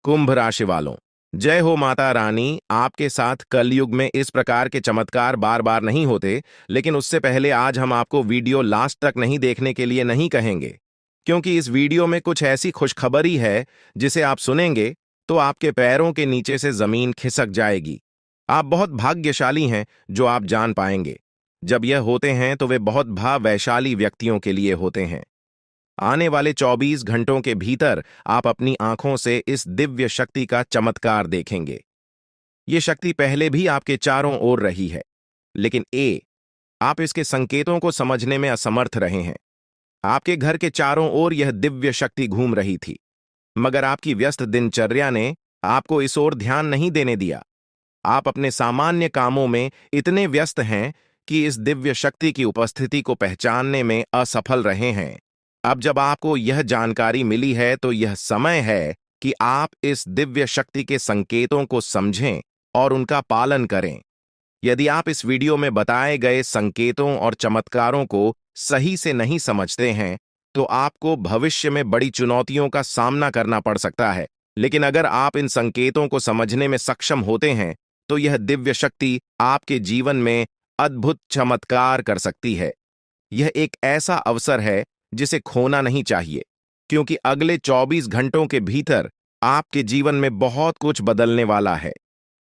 कुंभ राशि वालों, जय हो माता रानी। आपके साथ कलयुग में इस प्रकार के चमत्कार बार बार नहीं होते, लेकिन उससे पहले आज हम आपको वीडियो लास्ट तक नहीं देखने के लिए नहीं कहेंगे, क्योंकि इस वीडियो में कुछ ऐसी खुशखबरी है जिसे आप सुनेंगे तो आपके पैरों के नीचे से जमीन खिसक जाएगी। आप बहुत भाग्यशाली हैं जो आप जान पाएंगे। जब यह होते हैं तो वे बहुत भाववैशाली व्यक्तियों के लिए होते हैं। आने वाले 24 घंटों के भीतर आप अपनी आंखों से इस दिव्य शक्ति का चमत्कार देखेंगे। ये शक्ति पहले भी आपके चारों ओर रही है, लेकिन आप इसके संकेतों को समझने में असमर्थ रहे हैं। आपके घर के चारों ओर यह दिव्य शक्ति घूम रही थी, मगर आपकी व्यस्त दिनचर्या ने आपको इस ओर ध्यान नहीं देने दिया। आप अपने सामान्य कामों में इतने व्यस्त हैं कि इस दिव्य शक्ति की उपस्थिति को पहचानने में असफल रहे हैं। अब जब आपको यह जानकारी मिली है तो यह समय है कि आप इस दिव्य शक्ति के संकेतों को समझें और उनका पालन करें। यदि आप इस वीडियो में बताए गए संकेतों और चमत्कारों को सही से नहीं समझते हैं, तो आपको भविष्य में बड़ी चुनौतियों का सामना करना पड़ सकता है। लेकिन अगर आप इन संकेतों को समझने में सक्षम होते हैं, तो यह दिव्य शक्ति आपके जीवन में अद्भुत चमत्कार कर सकती है। यह एक ऐसा अवसर है जिसे खोना नहीं चाहिए, क्योंकि अगले 24 घंटों के भीतर आपके जीवन में बहुत कुछ बदलने वाला है।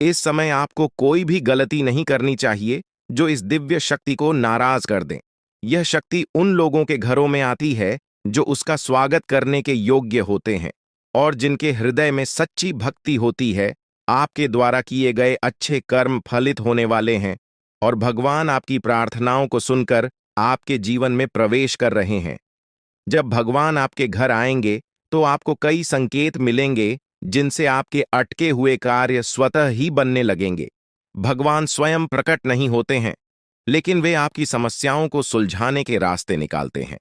इस समय आपको कोई भी गलती नहीं करनी चाहिए जो इस दिव्य शक्ति को नाराज कर दें। यह शक्ति उन लोगों के घरों में आती है जो उसका स्वागत करने के योग्य होते हैं और जिनके हृदय में सच्ची भक्ति होती है। आपके द्वारा किए गए अच्छे कर्म फलित होने वाले हैं और भगवान आपकी प्रार्थनाओं को सुनकर आपके जीवन में प्रवेश कर रहे हैं। जब भगवान आपके घर आएंगे तो आपको कई संकेत मिलेंगे जिनसे आपके अटके हुए कार्य स्वतः ही बनने लगेंगे। भगवान स्वयं प्रकट नहीं होते हैं, लेकिन वे आपकी समस्याओं को सुलझाने के रास्ते निकालते हैं।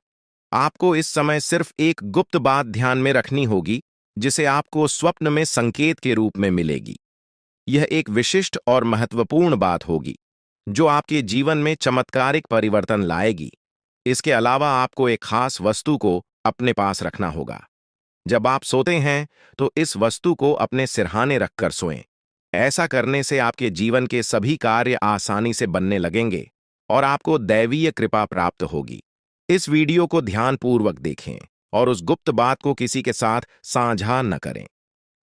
आपको इस समय सिर्फ एक गुप्त बात ध्यान में रखनी होगी, जिसे आपको स्वप्न में संकेत के रूप में मिलेगी। यह एक विशिष्ट और महत्वपूर्ण बात होगी जो आपके जीवन में चमत्कारिक परिवर्तन लाएगी। इसके अलावा आपको एक खास वस्तु को अपने पास रखना होगा। जब आप सोते हैं तो इस वस्तु को अपने सिरहाने रखकर सोएं। ऐसा करने से आपके जीवन के सभी कार्य आसानी से बनने लगेंगे और आपको दैवीय कृपा प्राप्त होगी। इस वीडियो को ध्यानपूर्वक देखें और उस गुप्त बात को किसी के साथ साझा न करें।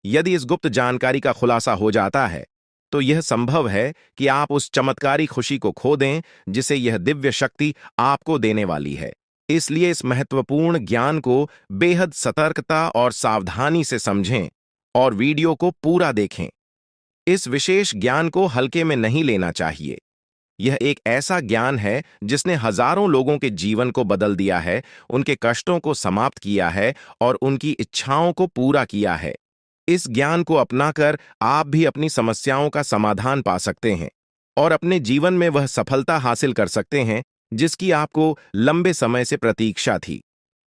यदि इस गुप्त जानकारी का खुलासा हो जाता है तो यह संभव है कि आप उस चमत्कारी खुशी को खो दें जिसे यह दिव्य शक्ति आपको देने वाली है। इसलिए इस महत्वपूर्ण ज्ञान को बेहद सतर्कता और सावधानी से समझें और वीडियो को पूरा देखें। इस विशेष ज्ञान को हल्के में नहीं लेना चाहिए। यह एक ऐसा ज्ञान है जिसने हजारों लोगों के जीवन को बदल दिया है, उनके कष्टों को समाप्त किया है और उनकी इच्छाओं को पूरा किया है। इस ज्ञान को अपनाकर आप भी अपनी समस्याओं का समाधान पा सकते हैं और अपने जीवन में वह सफलता हासिल कर सकते हैं जिसकी आपको लंबे समय से प्रतीक्षा थी।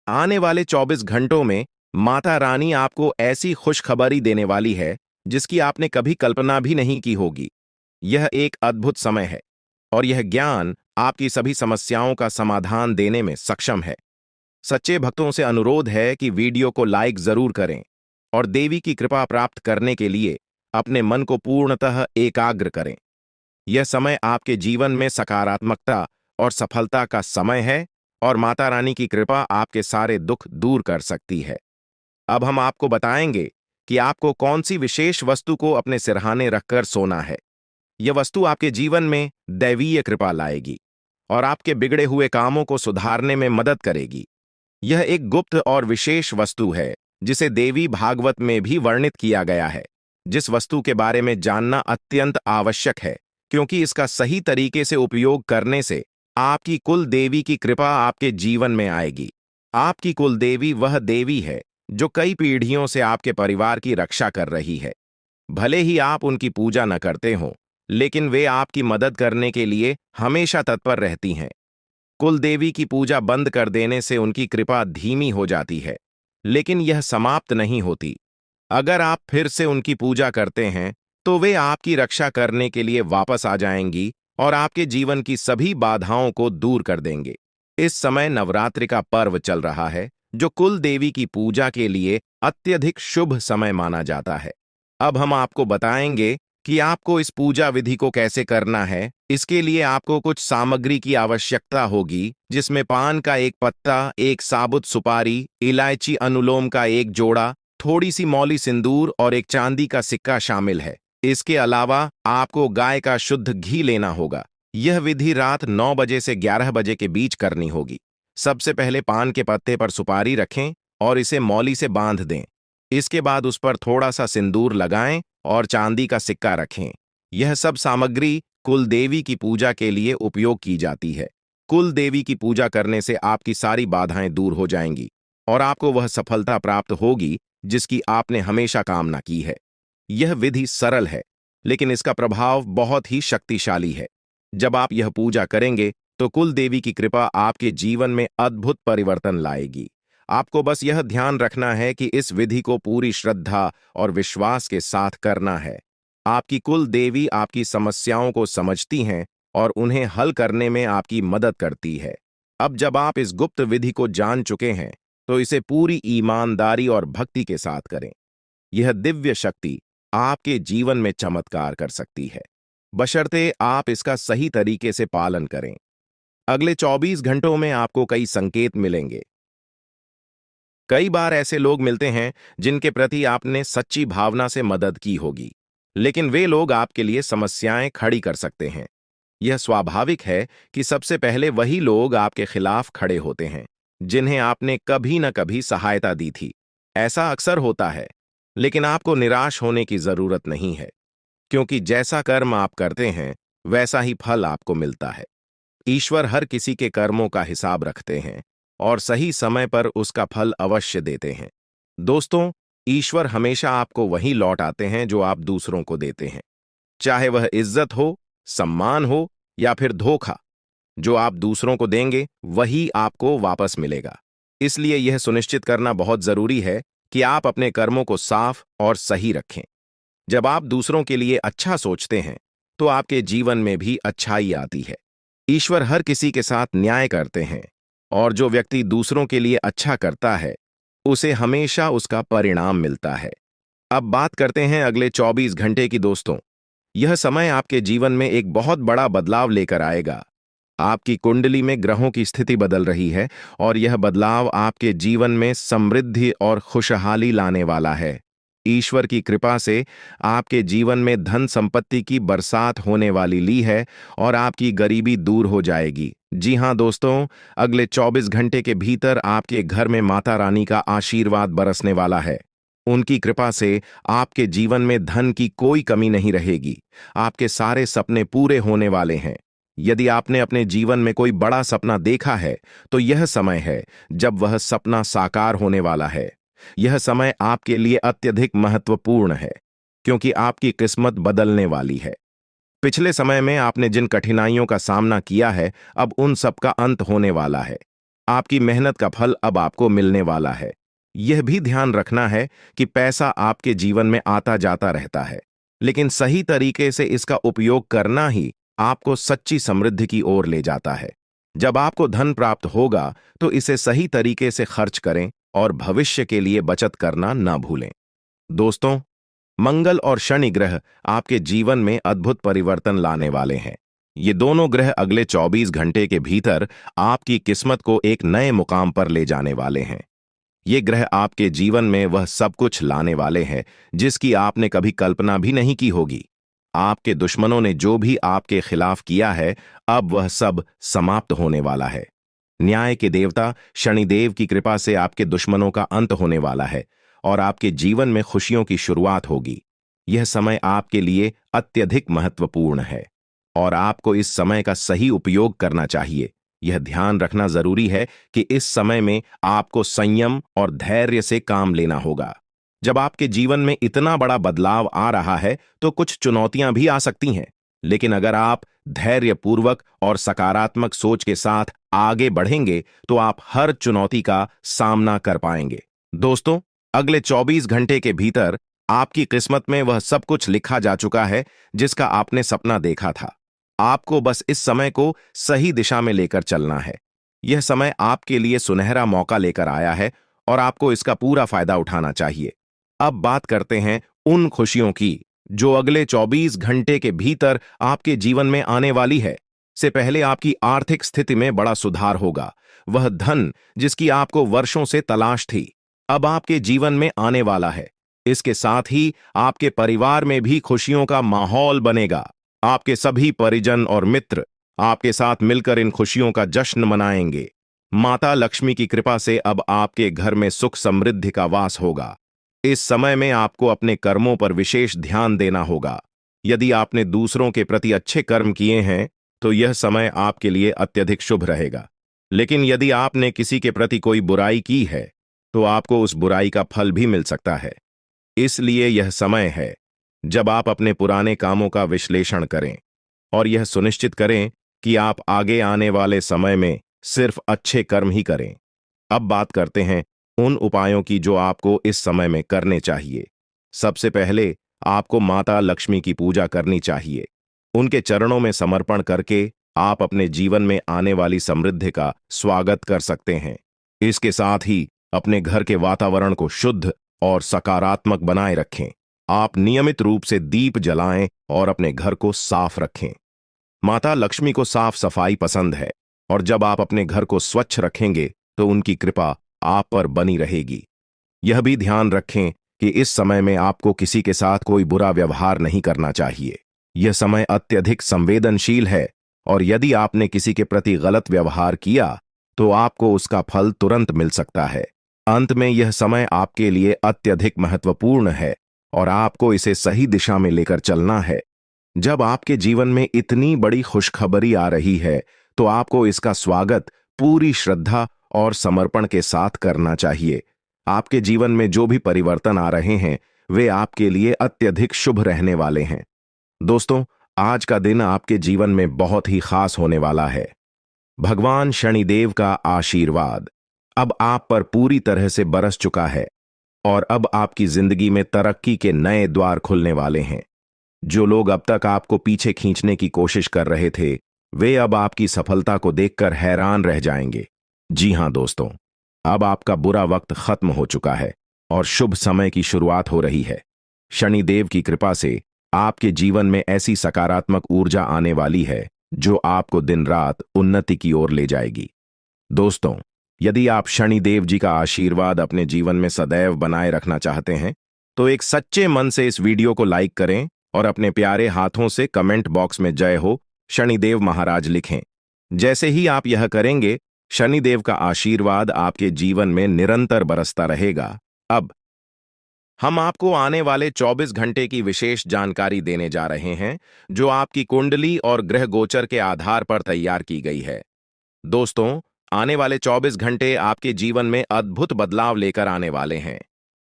आने वाले 24 घंटों में माता रानी आपको ऐसी खुशखबरी देने वाली है जिसकी आपने कभी कल्पना भी नहीं की होगी। यह एक अद्भुत समय है और यह ज्ञान आपकी सभी समस्याओं का समाधान देने में सक्षम है। सच्चे भक्तों से अनुरोध है कि वीडियो को लाइक जरूर करें और देवी की कृपा प्राप्त करने के लिए अपने मन को पूर्णतः एकाग्र करें। यह समय आपके जीवन में सकारात्मकता और सफलता का समय है और माता रानी की कृपा आपके सारे दुख दूर कर सकती है। अब हम आपको बताएंगे कि आपको कौन सी विशेष वस्तु को अपने सिरहाने रखकर सोना है। यह वस्तु आपके जीवन में दैवीय कृपा लाएगी और आपके बिगड़े हुए कामों को सुधारने में मदद करेगी। यह एक गुप्त और विशेष वस्तु है जिसे देवी भागवत में भी वर्णित किया गया है। जिस वस्तु के बारे में जानना अत्यंत आवश्यक है, क्योंकि इसका सही तरीके से उपयोग करने से आपकी कुल देवी की कृपा आपके जीवन में आएगी। आपकी कुल देवी वह देवी है जो कई पीढ़ियों से आपके परिवार की रक्षा कर रही है। भले ही आप उनकी पूजा न करते हों, लेकिन वे आपकी मदद करने के लिए हमेशा तत्पर रहती हैं। कुल देवी की पूजा बंद कर देने से उनकी कृपा धीमी हो जाती है, लेकिन यह समाप्त नहीं होती। अगर आप फिर से उनकी पूजा करते हैं तो वे आपकी रक्षा करने के लिए वापस आ जाएंगी और आपके जीवन की सभी बाधाओं को दूर कर देंगे। इस समय नवरात्रि का पर्व चल रहा है जो कुल देवी की पूजा के लिए अत्यधिक शुभ समय माना जाता है। अब हम आपको बताएंगे कि आपको इस पूजा विधि को कैसे करना है। इसके लिए आपको कुछ सामग्री की आवश्यकता होगी, जिसमें पान का एक पत्ता, एक साबुत सुपारी, इलायची अनुलोम का एक जोड़ा, थोड़ी सी मौली सिंदूर और एक चांदी का सिक्का शामिल है। इसके अलावा आपको गाय का शुद्ध घी लेना होगा। यह विधि रात 9 बजे से 11 बजे के बीच करनी होगी। सबसे पहले पान के पत्ते पर सुपारी रखें और इसे मौली से बांध दें। इसके बाद उस पर थोड़ा सा सिंदूर लगाएं और चांदी का सिक्का रखें। यह सब सामग्री कुल देवी की पूजा के लिए उपयोग की जाती है। कुल देवी की पूजा करने से आपकी सारी बाधाएं दूर हो जाएंगी और आपको वह सफलता प्राप्त होगी जिसकी आपने हमेशा कामना की है। यह विधि सरल है, लेकिन इसका प्रभाव बहुत ही शक्तिशाली है। जब आप यह पूजा करेंगे तो कुल देवी की कृपा आपके जीवन में अद्भुत परिवर्तन लाएगी। आपको बस यह ध्यान रखना है कि इस विधि को पूरी श्रद्धा और विश्वास के साथ करना है। आपकी कुल देवी आपकी समस्याओं को समझती हैं और उन्हें हल करने में आपकी मदद करती है। अब जब आप इस गुप्त विधि को जान चुके हैं, तो इसे पूरी ईमानदारी और भक्ति के साथ करें। यह दिव्य शक्ति आपके जीवन में चमत्कार कर सकती है, बशर्ते आप इसका सही तरीके से पालन करें। अगले 24 घंटों में आपको कई संकेत मिलेंगे। कई बार ऐसे लोग मिलते हैं जिनके प्रति आपने सच्ची भावना से मदद की होगी, लेकिन वे लोग आपके लिए समस्याएं खड़ी कर सकते हैं। यह स्वाभाविक है कि सबसे पहले वही लोग आपके खिलाफ खड़े होते हैं जिन्हें आपने कभी न कभी सहायता दी थी। ऐसा अक्सर होता है, लेकिन आपको निराश होने की जरूरत नहीं है, क्योंकि जैसा कर्म आप करते हैं वैसा ही फल आपको मिलता है। ईश्वर हर किसी के कर्मों का हिसाब रखते हैं और सही समय पर उसका फल अवश्य देते हैं। दोस्तों, ईश्वर हमेशा आपको वही लौट आते हैं जो आप दूसरों को देते हैं, चाहे वह इज्जत हो, सम्मान हो या फिर धोखा। जो आप दूसरों को देंगे वही आपको वापस मिलेगा। इसलिए यह सुनिश्चित करना बहुत जरूरी है कि आप अपने कर्मों को साफ और सही रखें। जब आप दूसरों के लिए अच्छा सोचते हैं तो आपके जीवन में भी अच्छाई आती है। ईश्वर हर किसी के साथ न्याय करते हैं और जो व्यक्ति दूसरों के लिए अच्छा करता है उसे हमेशा उसका परिणाम मिलता है। अब बात करते हैं अगले 24 घंटे की। दोस्तों, यह समय आपके जीवन में एक बहुत बड़ा बदलाव लेकर आएगा। आपकी कुंडली में ग्रहों की स्थिति बदल रही है और यह बदलाव आपके जीवन में समृद्धि और खुशहाली लाने वाला है। ईश्वर की कृपा से आपके जीवन में धन संपत्ति की बरसात होने वाली ली है और आपकी गरीबी दूर हो जाएगी। जी हां दोस्तों, अगले 24 घंटे के भीतर आपके घर में माता रानी का आशीर्वाद बरसने वाला है। उनकी कृपा से आपके जीवन में धन की कोई कमी नहीं रहेगी। आपके सारे सपने पूरे होने वाले हैं। यदि आपने अपने जीवन में कोई बड़ा सपना देखा है तो यह समय है जब वह सपना साकार होने वाला है। यह समय आपके लिए अत्यधिक महत्वपूर्ण है, क्योंकि आपकी किस्मत बदलने वाली है। पिछले समय में आपने जिन कठिनाइयों का सामना किया है, अब उन सब का अंत होने वाला है। आपकी मेहनत का फल अब आपको मिलने वाला है। यह भी ध्यान रखना है कि पैसा आपके जीवन में आता जाता रहता है, लेकिन सही तरीके से इसका उपयोग करना ही आपको सच्ची समृद्धि की ओर ले जाता है। जब आपको धन प्राप्त होगा तो इसे सही तरीके से खर्च करें और भविष्य के लिए बचत करना न भूलें। दोस्तों, मंगल और शनि ग्रह आपके जीवन में अद्भुत परिवर्तन लाने वाले हैं। ये दोनों ग्रह अगले 24 घंटे के भीतर आपकी किस्मत को एक नए मुकाम पर ले जाने वाले हैं। ये ग्रह आपके जीवन में वह सब कुछ लाने वाले हैं जिसकी आपने कभी कल्पना भी नहीं की होगी। आपके दुश्मनों ने जो भी आपके खिलाफ किया है, अब वह सब समाप्त होने वाला है। न्याय के देवता शनिदेव की कृपा से आपके दुश्मनों का अंत होने वाला है और आपके जीवन में खुशियों की शुरुआत होगी। यह समय आपके लिए अत्यधिक महत्वपूर्ण है और आपको इस समय का सही उपयोग करना चाहिए। यह ध्यान रखना जरूरी है कि इस समय में आपको संयम और धैर्य से काम लेना होगा। जब आपके जीवन में इतना बड़ा बदलाव आ रहा है तो कुछ चुनौतियां भी आ सकती हैं, लेकिन अगर आप धैर्यपूर्वक और सकारात्मक सोच के साथ आगे बढ़ेंगे तो आप हर चुनौती का सामना कर पाएंगे। दोस्तों, अगले 24 घंटे के भीतर आपकी किस्मत में वह सब कुछ लिखा जा चुका है जिसका आपने सपना देखा था। आपको बस इस समय को सही दिशा में लेकर चलना है। यह समय आपके लिए सुनहरा मौका लेकर आया है और आपको इसका पूरा फायदा उठाना चाहिए। अब बात करते हैं उन खुशियों की जो अगले 24 घंटे के भीतर आपके जीवन में आने वाली है। से पहले आपकी आर्थिक स्थिति में बड़ा सुधार होगा। वह धन जिसकी आपको वर्षों से तलाश थी, अब आपके जीवन में आने वाला है। इसके साथ ही आपके परिवार में भी खुशियों का माहौल बनेगा। आपके सभी परिजन और मित्र आपके साथ मिलकर इन खुशियों का जश्न मनाएंगे। माता लक्ष्मी की कृपा से अब आपके घर में सुख समृद्धि का वास होगा। इस समय में आपको अपने कर्मों पर विशेष ध्यान देना होगा। यदि आपने दूसरों के प्रति अच्छे कर्म किए हैं तो यह समय आपके लिए अत्यधिक शुभ रहेगा। लेकिन यदि आपने किसी के प्रति कोई बुराई की है तो आपको उस बुराई का फल भी मिल सकता है। इसलिए यह समय है जब आप अपने पुराने कामों का विश्लेषण करें और यह सुनिश्चित करें कि आप आगे आने वाले समय में सिर्फ अच्छे कर्म ही करें। अब बात करते हैं उन उपायों की जो आपको इस समय में करने चाहिए। सबसे पहले आपको माता लक्ष्मी की पूजा करनी चाहिए। उनके चरणों में समर्पण करके आप अपने जीवन में आने वाली समृद्धि का स्वागत कर सकते हैं। इसके साथ ही अपने घर के वातावरण को शुद्ध और सकारात्मक बनाए रखें। आप नियमित रूप से दीप जलाएं और अपने घर को साफ रखें। माता लक्ष्मी को साफ सफाई पसंद है और जब आप अपने घर को स्वच्छ रखेंगे तो उनकी कृपा आप पर बनी रहेगी। यह भी ध्यान रखें कि इस समय में आपको किसी के साथ कोई बुरा व्यवहार नहीं करना चाहिए। यह समय अत्यधिक संवेदनशील है और यदि आपने किसी के प्रति गलत व्यवहार किया तो आपको उसका फल तुरंत मिल सकता है। अंत में यह समय आपके लिए अत्यधिक महत्वपूर्ण है और आपको इसे सही दिशा में लेकर चलना है। जब आपके जीवन में इतनी बड़ी खुशखबरी आ रही है तो आपको इसका स्वागत पूरी श्रद्धा और समर्पण के साथ करना चाहिए। आपके जीवन में जो भी परिवर्तन आ रहे हैं वे आपके लिए अत्यधिक शुभ रहने वाले हैं। दोस्तों, आज का दिन आपके जीवन में बहुत ही खास होने वाला है। भगवान शनिदेव का आशीर्वाद अब आप पर पूरी तरह से बरस चुका है और अब आपकी जिंदगी में तरक्की के नए द्वार खुलने वाले हैं। जो लोग अब तक आपको पीछे खींचने की कोशिश कर रहे थे वे अब आपकी सफलता को देखकर हैरान रह जाएंगे। जी हां दोस्तों, अब आपका बुरा वक्त खत्म हो चुका है और शुभ समय की शुरुआत हो रही है। शनिदेव की कृपा से आपके जीवन में ऐसी सकारात्मक ऊर्जा आने वाली है जो आपको दिन रात उन्नति की ओर ले जाएगी। दोस्तों, यदि आप शनिदेव जी का आशीर्वाद अपने जीवन में सदैव बनाए रखना चाहते हैं तो एक सच्चे मन से इस वीडियो को लाइक करें और अपने प्यारे हाथों से कमेंट बॉक्स में जय हो शनिदेव महाराज लिखें। जैसे ही आप यह करेंगे शनिदेव का आशीर्वाद आपके जीवन में निरंतर बरसता रहेगा। अब हम आपको आने वाले 24 घंटे की विशेष जानकारी देने जा रहे हैं जो आपकी कुंडली और ग्रह गोचर के आधार पर तैयार की गई है। दोस्तों, आने वाले 24 घंटे आपके जीवन में अद्भुत बदलाव लेकर आने वाले हैं।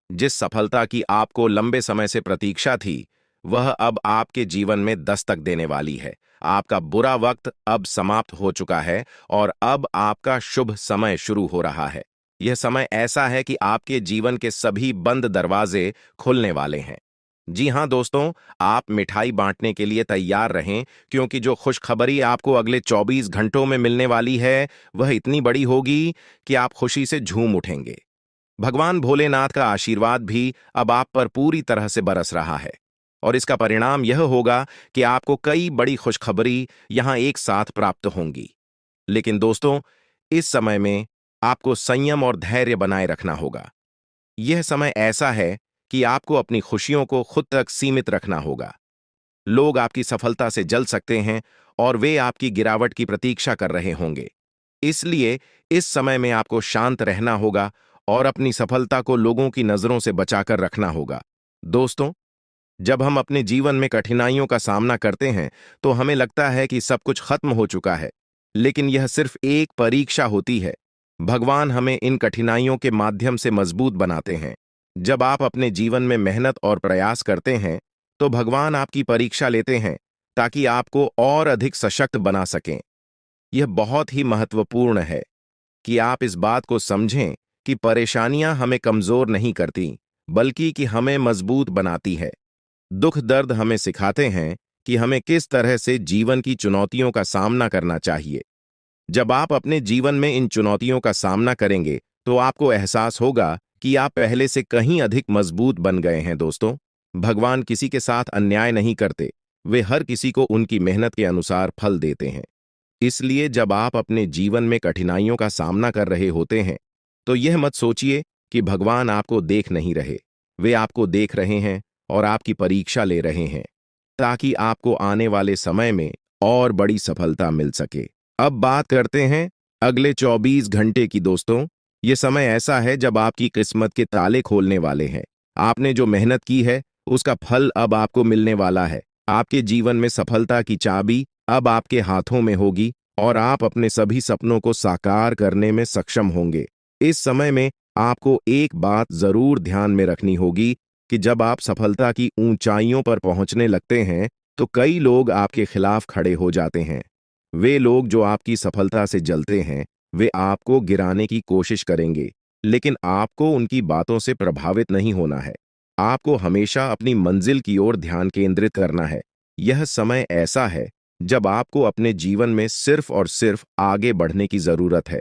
जिस सफलता की आपको लंबे समय से प्रतीक्षा थी वह अब आपके जीवन में दस्तक देने वाली है। आपका बुरा वक्त अब समाप्त हो चुका है और अब आपका शुभ समय शुरू हो रहा है। यह समय ऐसा है कि आपके जीवन के सभी बंद दरवाजे खुलने वाले हैं। जी हां दोस्तों, आप मिठाई बांटने के लिए तैयार रहें क्योंकि जो खुशखबरी आपको अगले 24 घंटों में मिलने वाली है वह इतनी बड़ी होगी कि आप खुशी से झूम उठेंगे। भगवान भोलेनाथ का आशीर्वाद भी अब आप पर पूरी तरह से बरस रहा है और इसका परिणाम यह होगा कि आपको कई बड़ी खुशखबरी यहां एक साथ प्राप्त होंगी। लेकिन दोस्तों, इस समय में आपको संयम और धैर्य बनाए रखना होगा। यह समय ऐसा है कि आपको अपनी खुशियों को खुद तक सीमित रखना होगा। लोग आपकी सफलता से जल सकते हैं और वे आपकी गिरावट की प्रतीक्षा कर रहे होंगे। इसलिए इस समय में आपको शांत रहना होगा और अपनी सफलता को लोगों की नजरों से बचाकर रखना होगा। दोस्तों, जब हम अपने जीवन में कठिनाइयों का सामना करते हैं तो हमें लगता है कि सब कुछ खत्म हो चुका है, लेकिन यह सिर्फ एक परीक्षा होती है। भगवान हमें इन कठिनाइयों के माध्यम से मजबूत बनाते हैं। जब आप अपने जीवन में मेहनत और प्रयास करते हैं तो भगवान आपकी परीक्षा लेते हैं ताकि आपको और अधिक सशक्त बना सकें। यह बहुत ही महत्वपूर्ण है कि आप इस बात को समझें कि परेशानियां हमें कमजोर नहीं करती बल्कि कि हमें मजबूत बनाती है। दुख दर्द हमें सिखाते हैं कि हमें किस तरह से जीवन की चुनौतियों का सामना करना चाहिए। जब आप अपने जीवन में इन चुनौतियों का सामना करेंगे तो आपको एहसास होगा कि आप पहले से कहीं अधिक मजबूत बन गए हैं। दोस्तों, भगवान किसी के साथ अन्याय नहीं करते। वे हर किसी को उनकी मेहनत के अनुसार फल देते हैं। इसलिए जब आप अपने जीवन में कठिनाइयों का सामना कर रहे होते हैं तो यह मत सोचिए कि भगवान आपको देख नहीं रहे। वे आपको देख रहे हैं और आपकी परीक्षा ले रहे हैं ताकि आपको आने वाले समय में और बड़ी सफलता मिल सके। अब बात करते हैं अगले 24 घंटे की। दोस्तों, ये समय ऐसा है जब आपकी किस्मत के ताले खोलने वाले हैं। आपने जो मेहनत की है उसका फल अब आपको मिलने वाला है। आपके जीवन में सफलता की चाबी अब आपके हाथों में होगी और आप अपने सभी सपनों को साकार करने में सक्षम होंगे। इस समय में आपको एक बात जरूर ध्यान में रखनी होगी कि जब आप सफलता की ऊंचाइयों पर पहुंचने लगते हैं तो कई लोग आपके खिलाफ खड़े हो जाते हैं। वे लोग जो आपकी सफलता से जलते हैं वे आपको गिराने की कोशिश करेंगे, लेकिन आपको उनकी बातों से प्रभावित नहीं होना है। आपको हमेशा अपनी मंजिल की ओर ध्यान केंद्रित करना है। यह समय ऐसा है जब आपको अपने जीवन में सिर्फ और सिर्फ आगे बढ़ने की जरूरत है।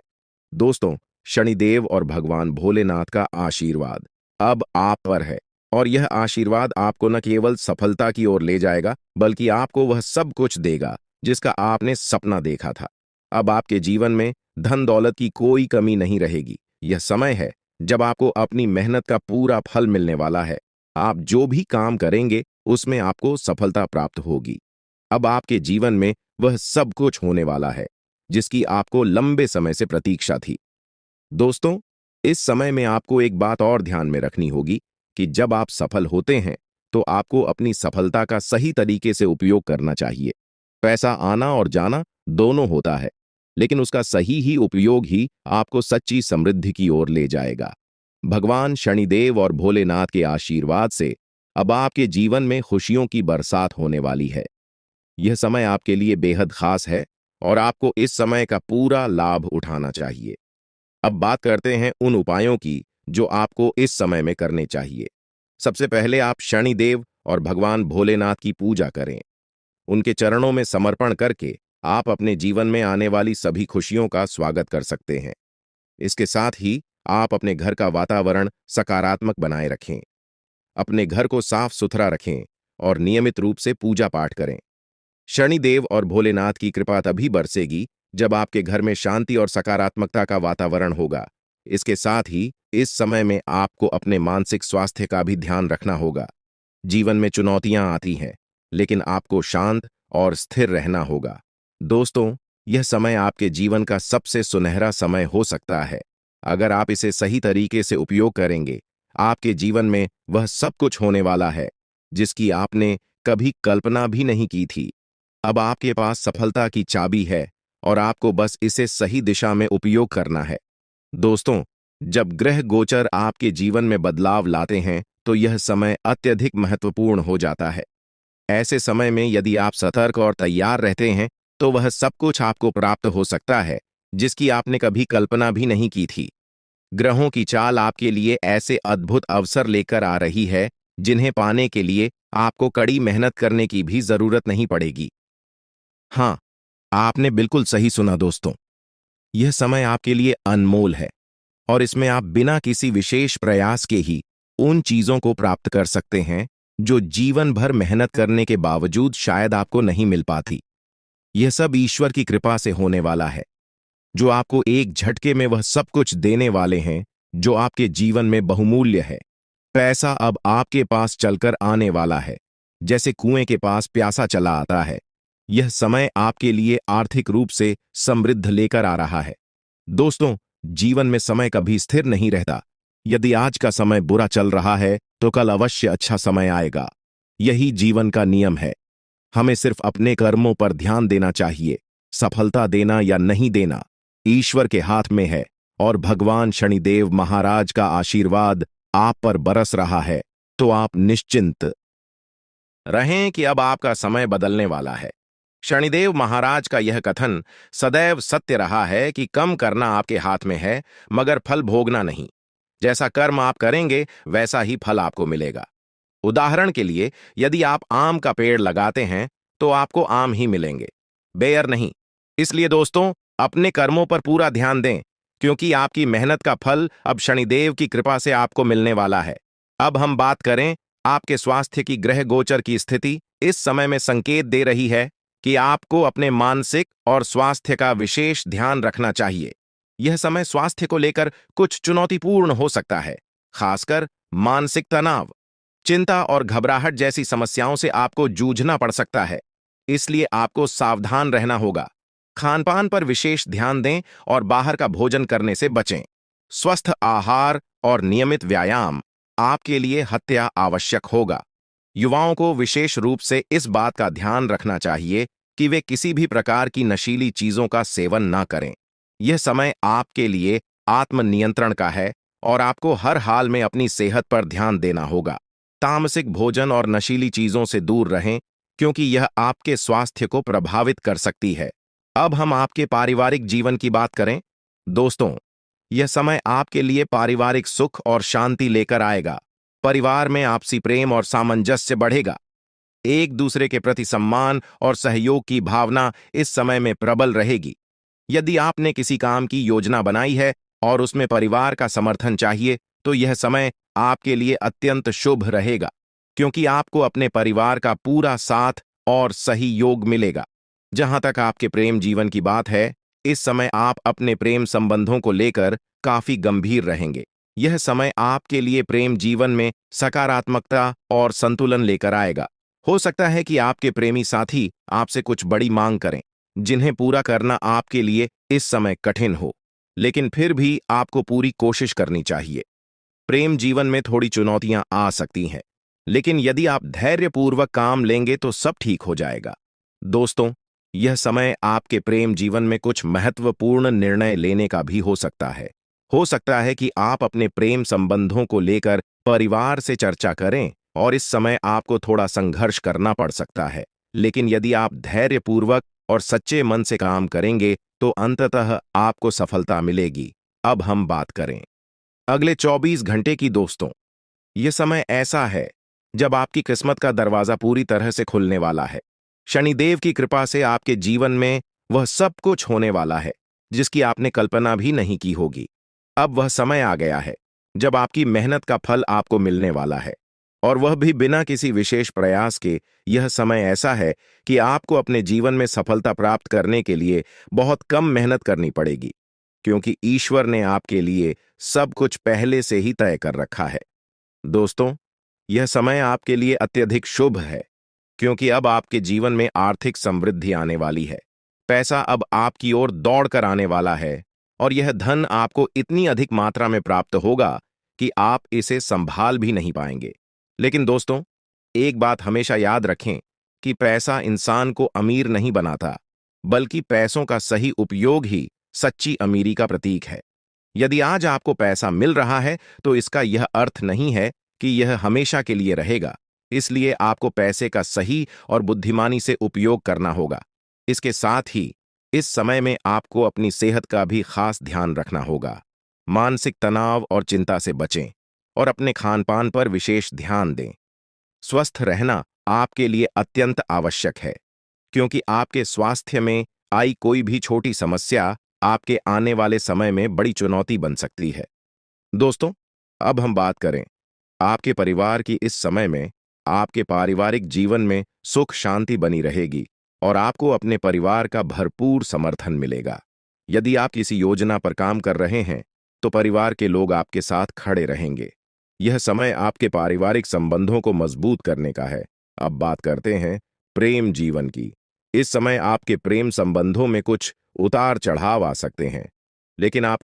दोस्तों, शनिदेव और भगवान भोलेनाथ का आशीर्वाद अब आप पर है और यह आशीर्वाद आपको न केवल सफलता की ओर ले जाएगा बल्कि आपको वह सब कुछ देगा जिसका आपने सपना देखा था। अब आपके जीवन में धन दौलत की कोई कमी नहीं रहेगी। यह समय है जब आपको अपनी मेहनत का पूरा फल मिलने वाला है। आप जो भी काम करेंगे उसमें आपको सफलता प्राप्त होगी। अब आपके जीवन में वह सब कुछ होने वाला है जिसकी आपको लंबे समय से प्रतीक्षा थी। दोस्तों, इस समय में आपको एक बात और ध्यान में रखनी होगी कि जब आप सफल होते हैं तो आपको अपनी सफलता का सही तरीके से उपयोग करना चाहिए। पैसा आना और जाना दोनों होता है, लेकिन उसका सही ही उपयोग ही आपको सच्ची समृद्धि की ओर ले जाएगा। भगवान शनिदेव और भोलेनाथ के आशीर्वाद से अब आपके जीवन में खुशियों की बरसात होने वाली है। यह समय आपके लिए बेहद खास है और आपको इस समय का पूरा लाभ उठाना चाहिए। अब बात करते हैं उन उपायों की जो आपको इस समय में करने चाहिए। सबसे पहले आप शनिदेव और भगवान भोलेनाथ की पूजा करें। उनके चरणों में समर्पण करके आप अपने जीवन में आने वाली सभी खुशियों का स्वागत कर सकते हैं। इसके साथ ही आप अपने घर का वातावरण सकारात्मक बनाए रखें। अपने घर को साफ सुथरा रखें और नियमित रूप से पूजा पाठ करें। शनिदेव और भोलेनाथ की कृपा तभी बरसेगी जब आपके घर में शांति और सकारात्मकता का वातावरण होगा। इसके साथ ही इस समय में आपको अपने मानसिक स्वास्थ्य का भी ध्यान रखना होगा। जीवन में चुनौतियां आती हैं, लेकिन आपको शांत और स्थिर रहना होगा। दोस्तों, यह समय आपके जीवन का सबसे सुनहरा समय हो सकता है। अगर आप इसे सही तरीके से उपयोग करेंगे, आपके जीवन में वह सब कुछ होने वाला है जिसकी आपने कभी कल्पना भी नहीं की थी। अब आपके पास सफलता की चाबी है और आपको बस इसे सही दिशा में उपयोग करना है। दोस्तों, जब ग्रह गोचर आपके जीवन में बदलाव लाते हैं तो यह समय अत्यधिक महत्वपूर्ण हो जाता है। ऐसे समय में यदि आप सतर्क और तैयार रहते हैं तो वह सब कुछ आपको प्राप्त हो सकता है जिसकी आपने कभी कल्पना भी नहीं की थी। ग्रहों की चाल आपके लिए ऐसे अद्भुत अवसर लेकर आ रही है जिन्हें पाने के लिए आपको कड़ी मेहनत करने की भी जरूरत नहीं पड़ेगी। हाँ, आपने बिल्कुल सही सुना दोस्तों। यह समय आपके लिए अनमोल है और इसमें आप बिना किसी विशेष प्रयास के ही उन चीजों को प्राप्त कर सकते हैं जो जीवन भर मेहनत करने के बावजूद शायद आपको नहीं मिल पाती। यह सब ईश्वर की कृपा से होने वाला है, जो आपको एक झटके में वह सब कुछ देने वाले हैं जो आपके जीवन में बहुमूल्य है। पैसा अब आपके पास चलकर आने वाला है, जैसे कुएं के पास प्यासा चला आता है। यह समय आपके लिए आर्थिक रूप से समृद्ध लेकर आ रहा है। दोस्तों, जीवन में समय कभी स्थिर नहीं रहता। यदि आज का समय बुरा चल रहा है तो कल अवश्य अच्छा समय आएगा। यही जीवन का नियम है। हमें सिर्फ अपने कर्मों पर ध्यान देना चाहिए। सफलता देना या नहीं देना ईश्वर के हाथ में है और भगवान शनिदेव महाराज का आशीर्वाद आप पर बरस रहा है। तो आप निश्चिंत रहें कि अब आपका समय बदलने वाला है। शनिदेव महाराज का यह कथन सदैव सत्य रहा है कि कम करना आपके हाथ में है, मगर फल भोगना नहीं। जैसा कर्म आप करेंगे वैसा ही फल आपको मिलेगा। उदाहरण के लिए, यदि आप आम का पेड़ लगाते हैं तो आपको आम ही मिलेंगे, बेर नहीं। इसलिए दोस्तों, अपने कर्मों पर पूरा ध्यान दें, क्योंकि आपकी मेहनत का फल अब शनिदेव की कृपा से आपको मिलने वाला है। अब हम बात करें आपके स्वास्थ्य की। ग्रह गोचर की स्थिति इस समय में संकेत दे रही है कि आपको अपने मानसिक और स्वास्थ्य का विशेष ध्यान रखना चाहिए। यह समय स्वास्थ्य को लेकर कुछ चुनौतीपूर्ण हो सकता है, खासकर मानसिक तनाव, चिंता और घबराहट जैसी समस्याओं से आपको जूझना पड़ सकता है। इसलिए आपको सावधान रहना होगा। खानपान पर विशेष ध्यान दें और बाहर का भोजन करने से बचें। स्वस्थ आहार और नियमित व्यायाम आपके लिए हत्या आवश्यक होगा। युवाओं को विशेष रूप से इस बात का ध्यान रखना चाहिए कि वे किसी भी प्रकार की नशीली चीजों का सेवन ना करें। यह समय आपके लिए आत्मनियंत्रण का है और आपको हर हाल में अपनी सेहत पर ध्यान देना होगा। तामसिक भोजन और नशीली चीजों से दूर रहें, क्योंकि यह आपके स्वास्थ्य को प्रभावित कर सकती है। अब हम आपके पारिवारिक जीवन की बात करें। दोस्तों, यह समय आपके लिए पारिवारिक सुख और शांति लेकर आएगा। परिवार में आपसी प्रेम और सामंजस्य बढ़ेगा। एक दूसरे के प्रति सम्मान और सहयोग की भावना इस समय में प्रबल रहेगी। यदि आपने किसी काम की योजना बनाई है और उसमें परिवार का समर्थन चाहिए, तो यह समय आपके लिए अत्यंत शुभ रहेगा, क्योंकि आपको अपने परिवार का पूरा साथ और सही योग मिलेगा। जहां तक आपके प्रेम जीवन की बात है, इस समय आप अपने प्रेम संबंधों को लेकर काफी गंभीर रहेंगे। यह समय आपके लिए प्रेम जीवन में सकारात्मकता और संतुलन लेकर आएगा। हो सकता है कि आपके प्रेमी साथी आपसे कुछ बड़ी मांग करें, जिन्हें पूरा करना आपके लिए इस समय कठिन हो, लेकिन फिर भी आपको पूरी कोशिश करनी चाहिए। प्रेम जीवन में थोड़ी चुनौतियां आ सकती हैं, लेकिन यदि आप धैर्यपूर्वक काम लेंगे तो सब ठीक हो जाएगा। दोस्तों, यह समय आपके प्रेम जीवन में कुछ महत्वपूर्ण निर्णय लेने का भी हो सकता है। हो सकता है कि आप अपने प्रेम संबंधों को लेकर परिवार से चर्चा करें और इस समय आपको थोड़ा संघर्ष करना पड़ सकता है। लेकिन यदि आप धैर्यपूर्वक और सच्चे मन से काम करेंगे तो अंततः आपको सफलता मिलेगी। अब हम बात करें अगले 24 घंटे की। दोस्तों, यह समय ऐसा है जब आपकी किस्मत का दरवाजा पूरी तरह से खुलने वाला है। शनिदेव की कृपा से आपके जीवन में वह सब कुछ होने वाला है जिसकी आपने कल्पना भी नहीं की होगी। अब वह समय आ गया है जब आपकी मेहनत का फल आपको मिलने वाला है, और वह भी बिना किसी विशेष प्रयास के। यह समय ऐसा है कि आपको अपने जीवन में सफलता प्राप्त करने के लिए बहुत कम मेहनत करनी पड़ेगी, क्योंकि ईश्वर ने आपके लिए सब कुछ पहले से ही तय कर रखा है। दोस्तों, यह समय आपके लिए अत्यधिक शुभ है, क्योंकि अब आपके जीवन में आर्थिक समृद्धि आने वाली है। पैसा अब आपकी ओर दौड़ कर आने वाला है, और यह धन आपको इतनी अधिक मात्रा में प्राप्त होगा कि आप इसे संभाल भी नहीं पाएंगे। लेकिन दोस्तों, एक बात हमेशा याद रखें कि पैसा इंसान को अमीर नहीं बनाता, बल्कि पैसों का सही उपयोग ही सच्ची अमीरी का प्रतीक है। यदि आज आपको पैसा मिल रहा है, तो इसका यह अर्थ नहीं है कि यह हमेशा के लिए रहेगा। इसलिए आपको पैसे का सही और बुद्धिमानी से उपयोग करना होगा। इसके साथ ही इस समय में आपको अपनी सेहत का भी खास ध्यान रखना होगा। मानसिक तनाव और चिंता से बचें और अपने खानपान पर विशेष ध्यान दें। स्वस्थ रहना आपके लिए अत्यंत आवश्यक है, क्योंकि आपके स्वास्थ्य में आई कोई भी छोटी समस्या आपके आने वाले समय में बड़ी चुनौती बन सकती है। दोस्तों, अब हम बात करें आपके परिवार की। इस समय में आपके पारिवारिक जीवन में सुख शांति बनी रहेगी और आपको अपने परिवार का भरपूर समर्थन मिलेगा। यदि आप किसी योजना पर काम कर रहे हैं, तो परिवार के लोग आपके साथ खड़े रहेंगे। यह समय आपके पारिवारिक संबंधों को मजबूत करने का है। अब बात करते हैं प्रेम जीवन की। इस समय आपके प्रेम संबंधों में कुछ उतार चढ़ाव आ सकते हैं, लेकिन आप